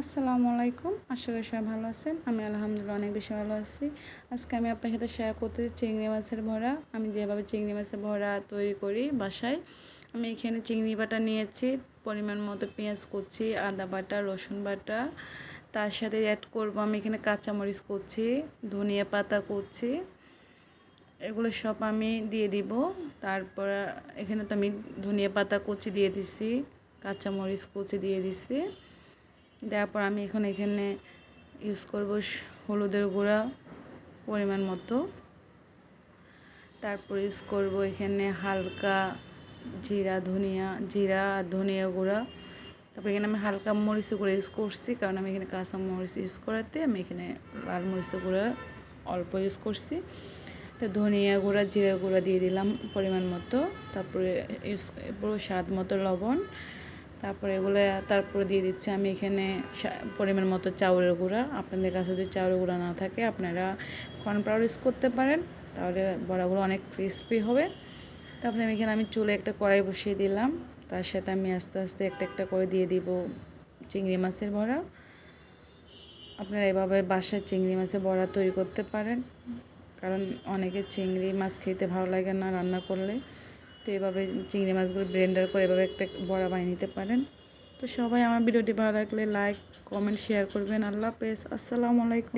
আসসালামু আলাইকুম। আশা করি সবাই ভালো আছেন। আমি আলহামদুলিল্লাহ অনেক বেশি ভালো আছি। আজকে আমি আপনার সাথে শেয়ার করতেছি চিংড়ি মাছের ভরা। আমি যেভাবে চিংড়ি মাছের ভরা তৈরি করি বাসায়। আমি এখানে চিংড়ি বাটা নিয়েছি, পরিমাণ মতো পেঁয়াজ কুচি, আদা বাটা, রসুন বাটা, তার সাথে অ্যাড করব আমি এখানে কাঁচামরিচ কুচি, ধনিয়া পাতা কুচি, এগুলো সব আমি দিয়ে দিব। তারপর এখানে তো আমি ধনিয়া পাতা কুচি দিয়ে দিছি, কাঁচামরিচ কুচি দিয়ে দিছি। দেওয়ার পর আমি এখানে ইউজ করব হলুদের গুঁড়া পরিমাণ মতো। তারপর ইউজ করব এখানে হালকা জিরা আর ধনিয়া গুঁড়া। তারপর এখানে আমি হালকা মরিচের গুঁড়া ইউজ করছি, কারণ আমি এখানে কাঁচা মরিচ ইউজ করাতে আমি এখানে লাল মরিচের গুঁড়া অল্প ইউজ করছি। তো ধনিয়া গুঁড়া, জিরা গুঁড়া দিয়ে দিলাম পরিমাণ মতো। তারপরে পুরো স্বাদ মতো লবণ। তারপরে দিয়ে দিচ্ছি আমি এখানে পরিমাণ মতো চাউলের গুঁড়া। আপনাদের কাছে যদি চাউলের গুঁড়া না থাকে আপনারা কর্নফ্লাওয়ার ইউজ করতে পারেন, তাহলে বড়াগুলো অনেক ক্রিস্পি হবে। তারপরে আমি চুলে একটা কড়াই বসিয়ে দিলাম, তার সাথে আমি আস্তে আস্তে একটা করে দিয়ে দিব চিংড়ি মাছের বড়া। আপনারা এভাবে বাসায় চিংড়ি মাছের বড়া তৈরি করতে পারেন, কারণ অনেকে চিংড়ি মাছ খেতে ভালো লাগে না রান্না করলে। তো এভাবে চিংড়ি মাছগুলো ব্লেন্ডার করে এভাবে একটা বড়া বানিয়ে নিতে পারেন। তো সবাই আমার ভিডিওটি ভালো লাগলে লাইক, কমেন্ট, শেয়ার করবেন। আল্লাহ হাফেজ। আসসালামু আলাইকুম।